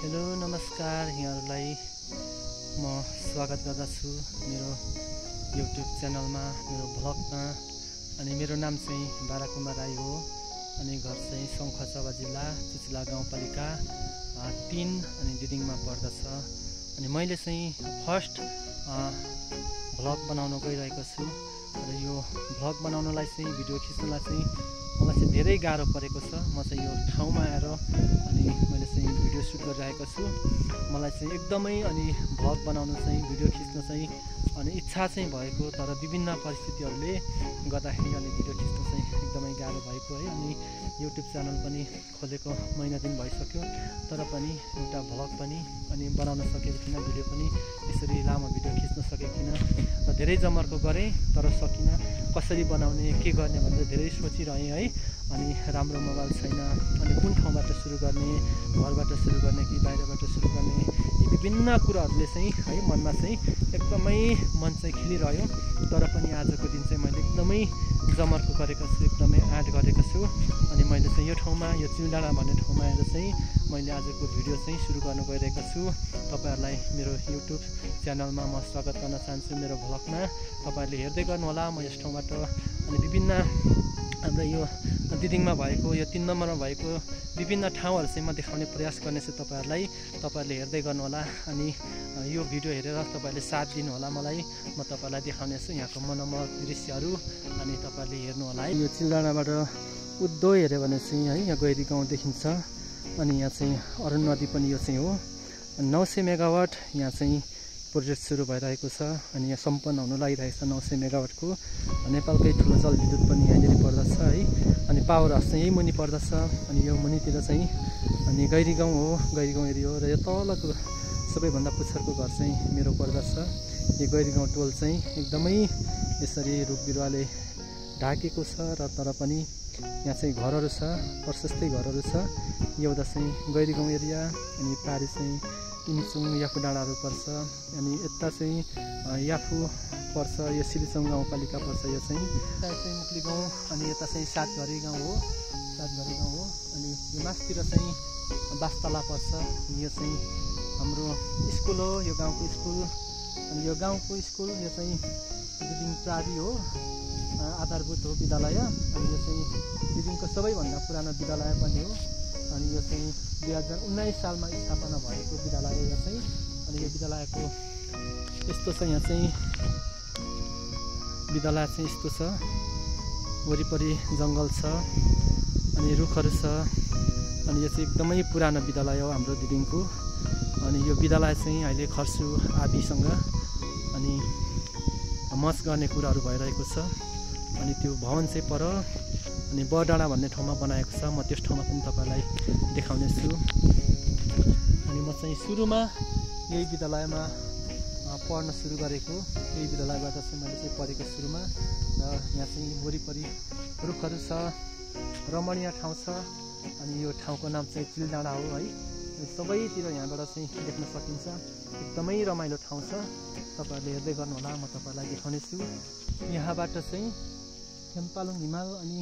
Hello नमस्कार यहाँहरुलाई म स्वागत गर्दछु मेरो YouTube च्यानलमा मेरो भ्लगमा। अनि मेरो नाम चाहिँ बाराकुमार राई हो अनि घर चाहिँ सङ्खुवासभा जिल्ला चुचुला गाउँपालिका 3 अनि दिदिङमा पर्दछ। अनि मैले चाहिँ फर्स्ट भ्लग बनाउन गइरहेको छु र यो भ्लग बनाउनलाई चाहिँ भिडियो खिच्नलाई चाहिँ मलाई चाहिँ धेरै गाह्रो परेको छ। म चाहिँ यो ठाउँमा आएर अनि मैले चाहिँ भिडियो सुट गरिरहेको छु। मलाई चाहिँ एकदमै अनि भ्लग बनाउन चाहिँ भिडियो खिच्न चाहिँ अनि इच्छा चाहिँ भएको, तर विभिन्न परिस्थितिहरूले गर्दाखेरि अनि भिडियो खिच्न चाहिँ एकदमै गाह्रो भएको है। अनि YouTube च्यानल पनि खोलेको महिना दिन भइसक्यो, तर पनि एउटा भ्लग पनि अनि बनाउन सकेको थिइनँ, भिडियो पनि यसरी लामो भिडियो खिच्न सकेको थिइनँ र धेरै जमर्को गरेँ तर सकिनँ। कसरी बनाउने के गर्ने भनेर धेरै सोचिरहेँ है। अनि राम्रो मोबाइल छैन, अनि कुन ठाउँबाट सुरु गर्ने, घरबाट सुरु गर्ने कि बाहिरबाट सुरु गर्ने, यी विभिन्न कुराहरूले चाहिँ है मनमा चाहिँ एकदमै मन चाहिँ खिलिरह्यो। तर पनि आजको दिन चाहिँ मैले एकदमै जमर्को गरेको छु, एकदमै आँट गरेको छु। अनि मैले चाहिँ यो ठाउँमा यो चिलडाँडा भन्ने ठाउँमा आएर चाहिँ मैले आजको भिडियो चाहिँ सुरु गर्न गइरहेको छु। तपाईहरुलाई मेरो YouTube च्यानलमा म स्वागत गर्न चाहन्छु। मेरो भ्लगमा तपाईहरुले हेर्दै गर्नुहोला। म यस ठाउँबाट अनि विभिन्न हाम्रो यो दिदिङमा भएको यो 3 नम्बरमा भएको विभिन्न ठाउँहरु चाहिँ म देखाउने प्रयास गर्नेछु तपाईहरुलाई। तपाईहरुले हेर्दै गर्नुहोला अनि यो भिडियो हेरेर तपाईहरुले साथ दिनुहोला मलाई। म तपाईहरुलाई देखाउने छु यहाँको मनोरम दृश्यहरु अनि तपाईहरुले हेर्नु होला है। यो चिलडाँडाबाट उद्धो हेर्यो भने चाहिँ है यहाँ गैरी गाउँ देखिन्छ। अनि यहाँ चाहिँ अरुण नदी पनि यो चाहिँ हो। 900 मेगावाट यहाँ चाहिँ प्रोजेक्ट सुरु भइरहेको छ अनि यहाँ सम्पन्न हुन लागिरहेको छ। 900 मेगावाटको नेपालकै ठुलो जलविद्युत पनि यहाँनिर पर्दछ है। अनि पावर हाउस चाहिँ यही मुनि पर्दछ। अनि यो मुनितिर चाहिँ अनि गैरी गाउँ हो, गैरी गाउँ एरिया हो। र यो तलको सबैभन्दा पुच्छरको घर चाहिँ मेरो पर्दछ। यो गैरी गाउँ टोल चाहिँ एकदमै यसरी रुख बिरुवाले ढाकेको छ र तर पनि यहाँ चाहिँ घरहरू छ, प्रशस्तै घरहरू छ। यो हुँदा चाहिँ गैरी गाउँ एरिया अनि पारी चाहिँ इन्चुङ याफु डाँडाहरू पर्छ। अनि यता चाहिँ याफु पर्छ, यो सिलिचङ गाउँपालिका पर्छ। यो चाहिँ मुक्ली गाउँ अनि यता चाहिँ सातघरी गाउँ हो, सातघरी गाउँ हो। अनि यो मासतिर चाहिँ बास्तला पर्छ। यो चाहिँ हाम्रो स्कुल हो, यो गाउँको स्कुल। अनि यो गाउँको स्कुल यो चाहिँ दिदिङ प्रारी हो, आधारभूत हो विद्यालय। अनि यो चाहिँ दिदिङको सबैभन्दा पुरानो विद्यालय पनि हो। अनि यो चाहिँ 2019 सालमा स्थापना भएको विद्यालय यो चाहिँ। अनि यो विद्यालयको यस्तो छ, यहाँ चाहिँ विद्यालय चाहिँ यस्तो छ, वरिपरि जङ्गल छ अनि रुखहरू छ। अनि यो चाहिँ एकदमै पुरानो विद्यालय हो हाम्रो दिदिङको। अनि यो विद्यालय चाहिँ अहिले खर्सु आदिसँग अनि मच गर्ने कुराहरू भइरहेको छ। अनि त्यो भवन चाहिँ पर अनि बरडाँडा भन्ने ठाउँमा बनाएको छ। म त्यस ठाउँमा पनि तपाईलाई देखाउने छु। अनि म चाहिँ सुरुमा यही विद्यालयमा पढ्न सुरु गरेको, यही विद्यालयबाट चाहिँ मैले चाहिँ पढेको सुरुमा। र यहाँ चाहिँ वरिपरि रुखहरू छ, रमणीय ठाउँ छ। अनि यो ठाउँको नाम चाहिँ चिलडाँडा हो है। सबैतिर यहाँबाट चाहिँ देख्न सकिन्छ, एकदमै रमाइलो ठाउँ छ। तपाईहरुले हेर्दै गर्नुहोला, म तपाईलाई देखाउने छु। यहाँबाट चाहिँ चम्पालुङ हिमाल अनि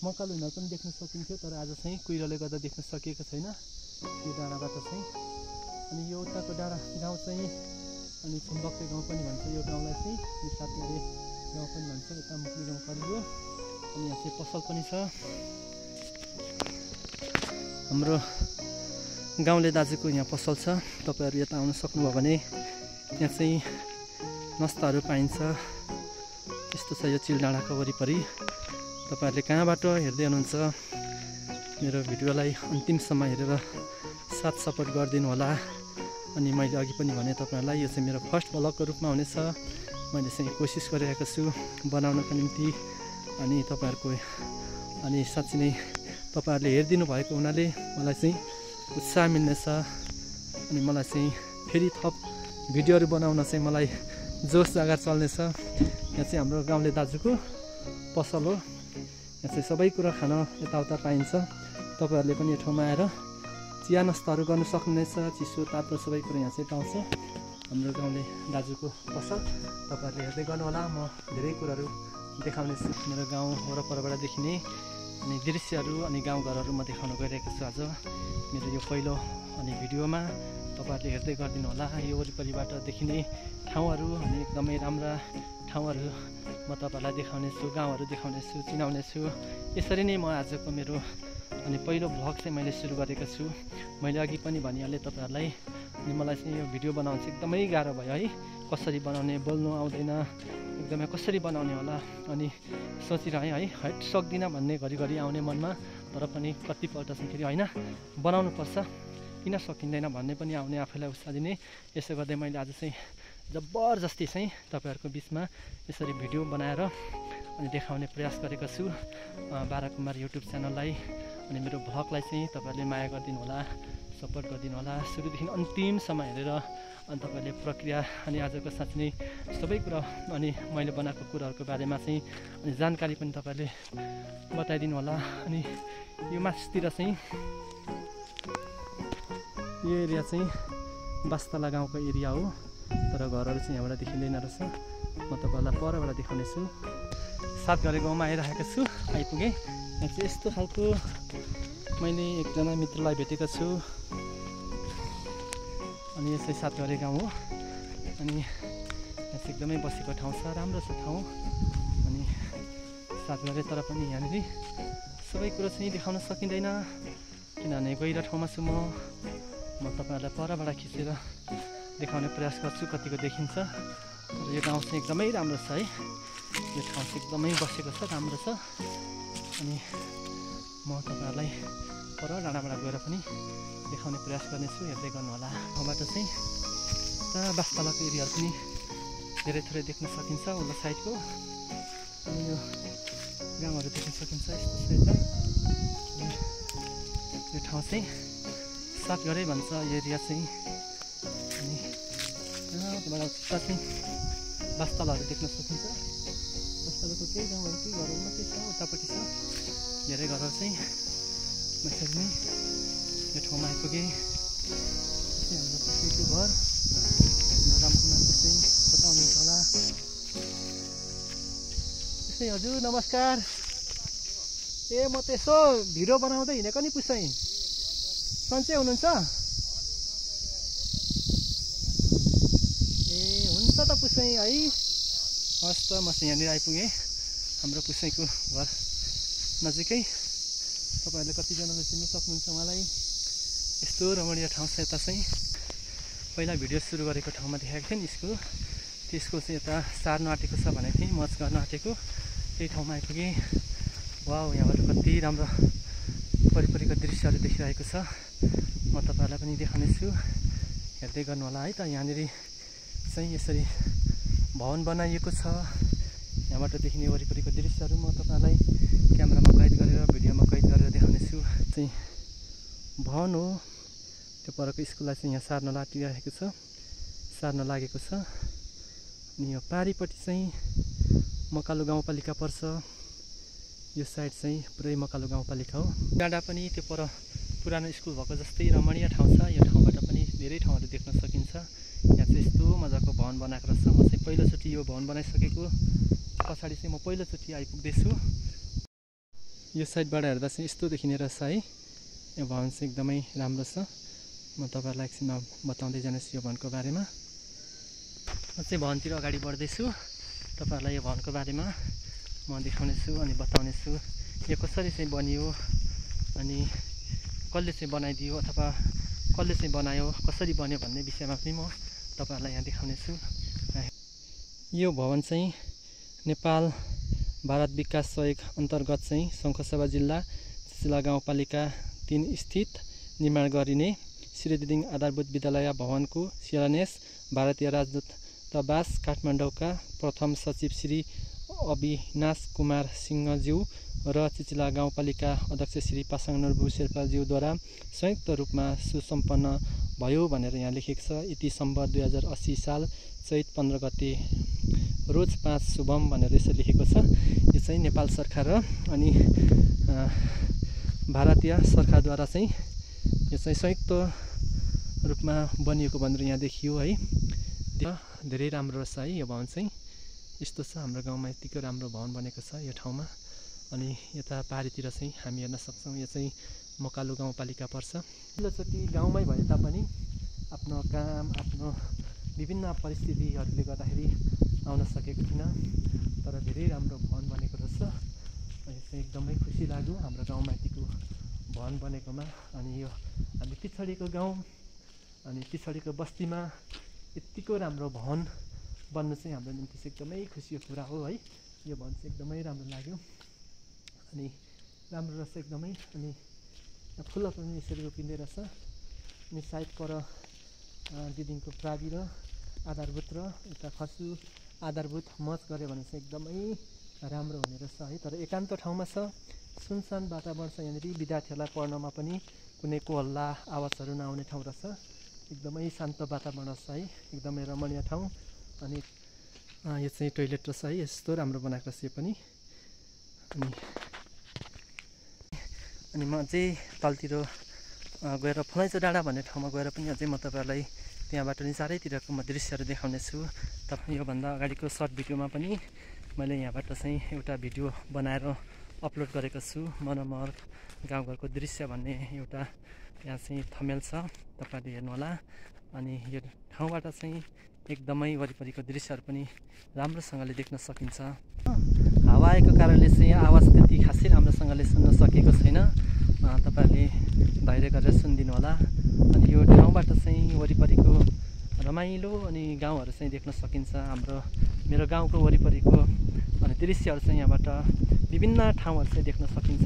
मकालु हिमाल पनि देख्न सकिन्थ्यो, तर आज चाहिँ कुहिरोले गर्दा देख्न सकिएको छैन यो डाँडाबाट चाहिँ। अनि यो उताको डाँडा गाउँ चाहिँ अनि छुम्बक्ते गाउँ पनि भन्छ यो गाउँलाई चाहिँ, यो सातघरे गाउँ पनि भन्छ। यता मुक्ली गाउँ परियो। अनि यहाँ चाहिँ पसल पनि छ। हाम्रो गाउँले दाजुको यहाँ पसल छ। तपाईहरु यता आउन सक्नुभयो भने यहाँ चाहिँ नास्ताहरू पाइन्छ। यस्तो छ यो चिलडाँडाको वरिपरि। तपाईहरुले कहाँबाट हेर्दै हुनुहुन्छ मेरो भिडियोलाई अन्तिमसम्म हेरेर साथ सपोर्ट गरिदिनु होला। अनि मैले अघि पनि भने तपाईहरुलाई यो चाहिँ मेरो फर्स्ट भ्लगको रूपमा हुनेछ। मैले चाहिँ कोसिस गरिरहेको छु बनाउनको निम्ति। अनि तपाईहरुको अनि साँच्चै नै तपाईहरुले हेरिदिनु भएको हुनाले मलाई चाहिँ उत्साह मिल्नेछ। अनि मलाई चाहिँ फेरि थप भिडियोहरू बनाउन चाहिँ मलाई जोस जागर चल्नेछ। यहाँ चाहिँ हाम्रो गाउँले दाजुको पसल हो। यहाँ चाहिँ सबै कुरा खान यताउता पाइन्छ। तपाईहरुले पनि यो ठाउँमा आएर चिया नास्ताहरू गर्न सक्नुहुनेछ। चिसो तातो सबै कुरा यहाँ चाहिँ पाउँछ। हाम्रो गाउँले दाजुको पसल तपाईँहरूले हेर्दै गर्नुहोला। म धेरै कुराहरू देखाउने छु। मेरो गाउँ वरपरबाट देखिने अनि दृश्यहरू अनि गाउँघरहरू म देखाउन गइरहेको छु आज मेरो यो पहिलो अनि भिडियोमा। तपाईँहरूले हेर्दै गरिदिनु होला। यो वरिपरिबाट देखिने ठाउँहरू अनि एकदमै राम्रा ठाउँहरू म तपाईँहरूलाई देखाउनेछु, गाउँहरू देखाउनेछु, चिनाउनेछु। यसरी नै म आजको मेरो अनि पहिलो भ्लग चाहिँ मैले सुरु गरेको छु। मैले अघि पनि भनिहालेँ तपाईँहरूलाई। अनि मलाई चाहिँ यो भिडियो बनाउनु चाहिँ एकदमै गाह्रो भयो है। कसरी बनाउने, बोल्नु आउँदैन, एकदमै कसरी बनाउने होला अनि सोचिरहेँ है। हैट सक्दिनँ भन्ने घरिघरि आउने मनमा, तर पनि कतिपल्ट चाहिँ फेरि होइन बनाउनुपर्छ, किन सकिँदैन भन्ने पनि आउने आफैलाई उत्साह दिने। यसो गर्दै मैले आज चाहिँ जबरजस्ती चाहिँ तपाईँहरूको बिचमा यसरी भिडियो बनाएर अनि देखाउने प्रयास गरेको छु। बारा कुमार युट्युब च्यानललाई अनि मेरो भ्लगलाई चाहिँ तपाईँहरूले माया गरिदिनु होला, सपोर्ट गरिदिनु होला। सुरुदेखि अन्तिमसम्म हेरेर अनि तपाईँहरूले प्रक्रिया अनि आजको साँच्चै नै सबै कुरा अनि मैले बनाएको कुराहरूको बारेमा चाहिँ अनि जानकारी पनि तपाईँहरूले बताइदिनु होला। अनि यो माथितिर चाहिँ यो एरिया चाहिँ बास्तला गाउँको एरिया हो, तर घरहरू चाहिँ यहाँबाट देखिँदैन रहेछ। म तपाईँहरूलाई परबाट देखाउने छु। सातघरे गाउँमा आइरहेको छु, आइपुगेँ। यहाँ चाहिँ यस्तो खालको मैले एकजना मित्रलाई भेटेको छु। अनि यो चाहिँ सातघरे गाउँ हो। अनि यहाँ चाहिँ एकदमै बसेको ठाउँ छ, राम्रो छ ठाउँ। अनि सातघरे तर पनि यहाँनिर सबै कुरो चाहिँ देखाउन सकिँदैन, किनभने गहिरो ठाउँमा छु म तपाईँहरूलाई परबाट खिचेर देखाउने प्रयास गर्छु कतिको देखिन्छ। तर यो गाउँ चाहिँ एकदमै राम्रो छ है। यो ठाउँ चाहिँ एकदमै बसेको छ, राम्रो छ। अनि म तपाईँहरूलाई पर डाँडाबाट गएर पनि देखाउने प्रयास गर्नेछु, हेर्दै गर्नु होला। ठाउँबाट चाहिँ र बास्तलाको एरियाहरू पनि धेरै थोरै देख्न सकिन्छ उल्लो साइडको। अनि यो गाउँहरू देख्न सकिन्छ, यस्तो छ यता। यो ठाउँ चाहिँ सातघरे भन्छ यो एरिया चाहिँ। अनि उता चाहिँ बास्तलाहरू देख्न सकिन्छ। बास्तलाको केही गाउँहरू केही घरहरू मात्रै छ, उतापट्टि छ धेरै घरहरू चाहिँ। यसरी नै यो ठाउँमा आइपुगेँ। त्यस्तै हाम्रो पुस्नेको घर, हाम्रो रामकुमार पुस्ने कता हुनुहुन्छ होला। त्यस्तै हजुर नमस्कार। ए म त यसो भिडियो बनाउँदै हिँडेको नि पुस्नै। सन्चै हुनुहुन्छ? ए हुन्छ त पुस्नै है। हस् त म चाहिँ यहाँनिर आइपुगेँ, हाम्रो पुस्नैको घर नजिकै। तपाईँहरूले कतिजनाले चिन्नु सक्नुहुन्छ उहाँलाई। यस्तो रमणीय ठाउँ छ यता चाहिँ। पहिला भिडियो सुरु गरेको ठाउँमा देखाएको थिएँ नि स्कुल, त्यसको चाहिँ यता सार्नु आँटेको छ भनेको थिएँ, मच गर्न आँटेको। त्यही ठाउँमा आइपुगेँ। वाउ, यहाँबाट कति राम्रो वरिपरिको दृश्यहरू देखिरहेको छ। म तपाईँहरूलाई पनि देखाउनेछु, हेर्दै गर्नु होला है त। यहाँनिर चाहिँ यसरी भवन बनाइएको छ। यहाँबाट देखिने वरिपरिको दृश्यहरू म तपाईँलाई क्यामेरामा कैद गरेर भिडियोमा कैद गरेर देखाउनेछु। चाहिँ भवन हो। त्यो परको स्कुललाई चाहिँ यहाँ सार्न लागिरहेको छ, सार्न लागेको छ। अनि यो पारिपट्टि चाहिँ मकालु गाउँपालिका पर्छ। यो साइड चाहिँ पुरै मकालु गाउँपालिका हो। डाँडा पनि त्यो पर पुरानो स्कुल भएको जस्तै रमणीय ठाउँ छ। यो ठाउँबाट पनि धेरै ठाउँहरू देख्न सकिन्छ। यहाँ चाहिँ यस्तो मजाको भवन बनाएको रहेछ। म चाहिँ पहिलोचोटि यो भवन बनाइसकेको, पछाडि चाहिँ म पहिलोचोटि आइपुग्दैछु। यो साइडबाट हेर्दा चाहिँ यस्तो देखिने रहेछ है। यो भवन चाहिँ एकदमै राम्रो छ। म तपाईँहरूलाई एकछिनमा बताउँदै जानेछु यो भवनको बारेमा। म चाहिँ भवनतिर अगाडि बढ्दैछु, तपाईँहरूलाई यो भवनको बारेमा म देखाउनेछु अनि बताउनेछु। यो कसरी चाहिँ बनियो अनि कसले चाहिँ बनाइदियो अथवा कसले चाहिँ बनायो, कसरी बन्यो भन्ने विषयमा पनि म तपाईँहरूलाई यहाँ देखाउनेछु। यो भवन चाहिँ नेपाल भारत विकास सहयोग अन्तर्गत चाहिँ शङ्खसभा जिल्ला चिचिला गाउँपालिका 3 स्थित निर्माण गरिने श्रीदिदिङ आधारभूत विद्यालय भवनको शिलान्यास भारतीय राजदूतावास काठमाडौँका प्रथम सचिव श्री अविनाश कुमार सिंहज्यू र चिचिला गाउँपालिका अध्यक्ष श्री पासाङ नर्बु शेर्पाज्यूद्वारा संयुक्त रूपमा सुसम्पन्न भयो भनेर यहाँ लेखिएको छ। इति सम्वत 2080 साल चैत 15 गते रोज 5 शुभम भनेर यसो लेखेको छ। यो चाहिँ नेपाल सरकार र अनि भारतीय सरकारद्वारा चाहिँ यो चाहिँ संयुक्त रूपमा बनिएको भनेर यहाँ देखियो है। धेरै राम्रो रहेछ है यो भवन चाहिँ। यस्तो छ हाम्रो गाउँमा यतिको राम्रो भवन बनेको छ यो ठाउँमा। अनि यता पारीतिर चाहिँ हामी हेर्न सक्छौँ। यो चाहिँ मकालु गाउँपालिका पर्छ। पहिलोचोटि गाउँमै भए तापनि आफ्नो काम आफ्नो विभिन्न परिस्थितिहरूले गर्दाखेरि आउन सकेको थिइनँ, तर धेरै राम्रो भवन बनेको रहेछ। यो चाहिँ एकदमै खुसी लाग्यो हाम्रो गाउँमाथिको भवन बनेकोमा। अनि यो हामी पिछडिएको गाउँ अनि पिछडिएको बस्तीमा यतिको राम्रो भवन बन्नु चाहिँ हाम्रो निम्ति चाहिँ एकदमै खुसीको कुरा हो है। यो भवन चाहिँ एकदमै राम्रो लाग्यो अनि राम्रो रहेछ एकदमै। अनि फुलहरू पनि यसरी रोपिँदै रहेछ। अनि सायद पर दिदीको प्रावि र आधारभूत र यता खसु आधारभूत मच गऱ्यो भने चाहिँ एकदमै राम्रो हुने रहेछ है। तर एकान्त ठाउँमा छ, सुनसान वातावरण छ। यहाँनिर विद्यार्थीहरूलाई पढ्नमा पनि कुनै को हल्ला आवाजहरू नआउने ठाउँ रहेछ। एकदमै शान्त वातावरण रहेछ है, एकदमै रमणीय ठाउँ। अनि यो चाहिँ टोइलेट रहेछ है, यस्तो राम्रो बनाएको रहेछ यो पनि। अनि म चाहिँ तलतिर गएर फलैचो डाँडा भन्ने ठाउँमा गएर पनि अझै म तपाईँहरूलाई त्यहाँबाट नि चारैतिरको म दृश्यहरू देखाउने छु। योभन्दा अगाडिको सर्ट भिडियोमा पनि मैले यहाँबाट चाहिँ एउटा भिडियो बनाएर अपलोड गरेको छु। मनोहर गाउँघरको दृश्य भन्ने एउटा यहाँ चाहिँ थमेल छ, तपाईँहरूले हेर्नुहोला। अनि यो ठाउँबाट चाहिँ एकदमै वरिपरिको दृश्यहरू पनि राम्रोसँगले देख्न सकिन्छ। हावा आएको कारणले चाहिँ आवाज त्यति खासै राम्रोसँगले सुन्न सकेको छैन, तपाईँहरूले धैर्य गरेर सुनिदिनु होला। अनि यो ठाउँबाट चाहिँ वरिपरिको रमाइलो अनि गाउँहरू चाहिँ देख्न सकिन्छ। मेरो गाउँको वरिपरिको अनि दृश्यहरू चाहिँ यहाँबाट विभिन्न ठाउँहरू चाहिँ देख्न सकिन्छ।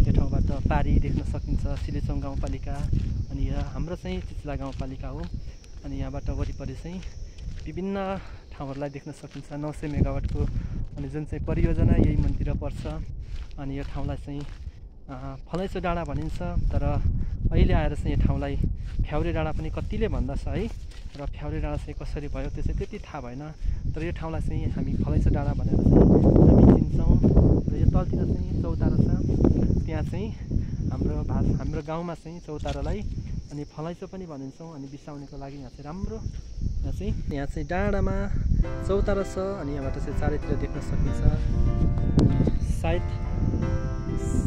यो ठाउँबाट पारी देख्न सकिन्छ, सिलेचौङ गाउँपालिका, अनि हाम्रो चाहिँ चिचला गाउँपालिका हो। अनि यहाँबाट वरिपरि चाहिँ विभिन्न ठाउँहरूलाई देख्न सकिन्छ। 900 मेगावाटको अनि जुन चाहिँ परियोजना यही मन्दिर पर्छ। अनि यो ठाउँलाई चाहिँ फलैचो डाँडा भनिन्छ, तर अहिले आएर चाहिँ यो ठाउँलाई फ्याउरे डाँडा पनि कतिले भन्दछ है। र फ्याउरे डाँडा चाहिँ कसरी भयो त्यो चाहिँ त्यति थाहा भएन, तर यो ठाउँलाई चाहिँ हामी फलैचो डाँडा भनेर चाहिँ हामी चिन्छौँ। र यो तलतिर चाहिँ चौतारा छ, त्यहाँ चाहिँ हाम्रो गाउँमा चाहिँ चौतारालाई अनि फलैचो पनि भनिन्छौँ। अनि बिसाउनेको लागि यहाँ चाहिँ राम्रो यहाँ चाहिँ डाँडामा चौतारा छ। अनि यहाँबाट चाहिँ चारैतिर देख्न सकिन्छ।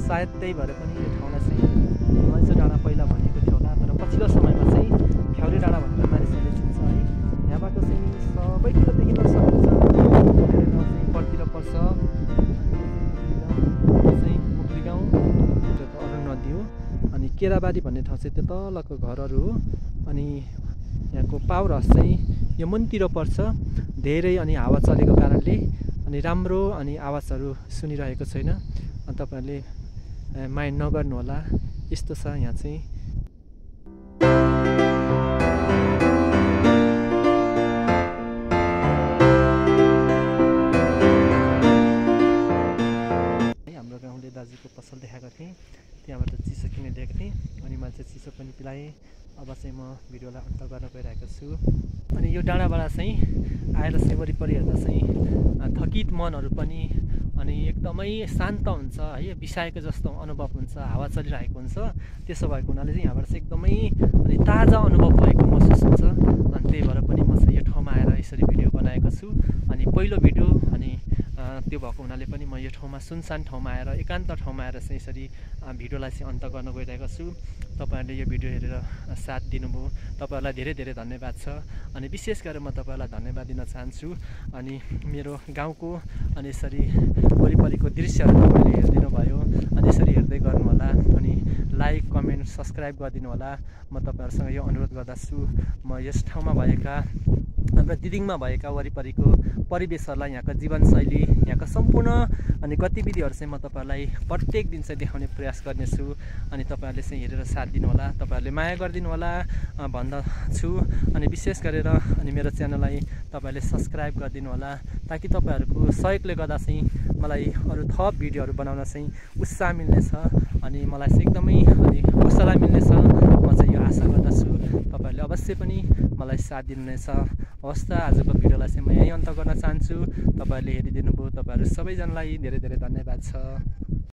सायद त्यही भएर पनि यो ठाउँलाई चाहिँ फलैचो डाँडा पहिला भनेको थियो होला, तर पछिल्लो समयमा चाहिँ फ्याउरे डाँडा भनेर मानिसहरूले चिन्छ है। यहाँबाट चाहिँ सबैतिर देखिन सकिन्छ। धेरै गाउँ चाहिँ परतिर पर्छ, चाहिँ मुक्ली गाउँ अरू नदी हो। अनि केराबारी भन्ने ठाउँ चाहिँ त्यो तलको घरहरू हो। अनि यहाँको पावर हाउस चाहिँ यो मुनतिर पर्छ धेरै। अनि हावा चलेको कारणले अनि राम्रो अनि आवाजहरू सुनिरहेको छैन, अनि तपाईँहरूले माइन्ड नगर्नु होला। यस्तो छ यहाँ चाहिँ। हाम्रो गाउँले दाजुको पसल देखाएको थिएँ, त्यहाँबाट चिसो किनेर ल्याएको थिएँ। अनि मैले चाहिँ चिसो पनि पिलाएँ। अब चाहिँ म भिडियोलाई अन्त गर्न गइरहेको छु। अनि यो डाँडाबाट चाहिँ आएर चाहिँ वरिपरि हेर्दा चाहिँ थकित मनहरू पनि अनि एकदमै शान्त हुन्छ है, बिसाएको जस्तो अनुभव हुन्छ, हावा चलिरहेको हुन्छ। त्यसो भएको हुनाले चाहिँ यहाँबाट चाहिँ एकदमै अनि ताजा अनुभव भएको महसुस हुन्छ। अनि त्यही भएर पनि म चाहिँ यो ठाउँमा आएर यसरी भिडियो बनाएको छु। अनि पहिलो भिडियो अनि त्यो भएको हुनाले पनि म यो ठाउँमा सुनसान ठाउँमा आएर एकान्त ठाउँमा आएर चाहिँ यसरी भिडियोलाई चाहिँ अन्त गर्न गइरहेको छु। तपाईँहरूले यो भिडियो हेरेर साथ दिनुभयो, तपाईँहरूलाई धेरै धेरै धन्यवाद छ। अनि विशेष गरेर म तपाईँहरूलाई धन्यवाद दिन चाहन्छु। अनि मेरो गाउँको अनि यसरी वरिपरिको दृश्यहरू तपाईँले हेरिदिनु भयो, अनि यसरी हेर्दै गर्नु होला। अनि लाइक कमेन्ट सब्सक्राइब गरिदिनु होला। म तपाईँहरूसँग यो अनुरोध गर्दछु। म यस ठाउँमा भएका हाम्रो दिदिङमा भएका वरिपरिको परिवेशहरूलाई, यहाँको जीवनशैली, यहाँको सम्पूर्ण अनि गतिविधिहरू चाहिँ म तपाईँहरूलाई प्रत्येक दिन चाहिँ देखाउने प्रयास गर्नेछु। अनि तपाईँहरूले चाहिँ हेरेर साथ दिनु होला, तपाईँहरूले माया गरिदिनु होला भन्दछु। अनि विशेष गरेर अनि मेरो च्यानललाई तपाईँहरूले सब्सक्राइब गरिदिनु होला, ताकि तपाईँहरूको सहयोगले गर्दा चाहिँ मलाई अरू थप भिडियोहरू बनाउन चाहिँ उत्साह मिल्नेछ। अनि मलाई चाहिँ एकदमै अनि हौसला मिल्नेछ। म चाहिँ यो आशा गर्दछु तपाईँहरूले अवश्य पनि मलाई साथ दिनुहुनेछ। हवस् त, आजको भिडियोलाई चाहिँ म यहीँ अन्त गर्न चाहन्छु। तपाईँहरूले हेरिदिनु भयो, तपाईँहरू सबैजनालाई धेरै धेरै धन्यवाद छ।